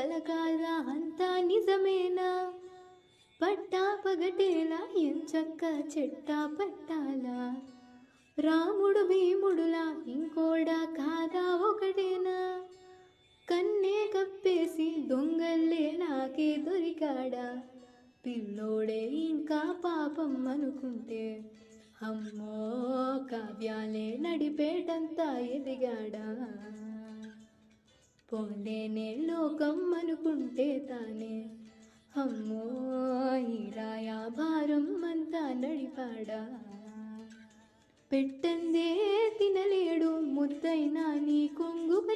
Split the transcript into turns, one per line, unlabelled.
కలకాదా అంతా నిజమేనా పట్టా పగటేలా ఎంచక్క చెట్టా పట్టాలా రాముడు భీముడులా ఇంకోడా కాదా ఒకటేనా కన్నే కప్పేసి దొంగల్లే నాకే దొరికాడా పిల్లోడే ఇంకా పాపం అనుకుంటే అమ్మో కావ్యాలే నడిపేటంతా ఎదిగాడా పోలేనే లోకం అనుకుంటే తానే అమ్మో ఈ రాయా భారం అంతా నడిపాడా పెట్టందే తినలేడు ముద్దైనా నీ కొంగుక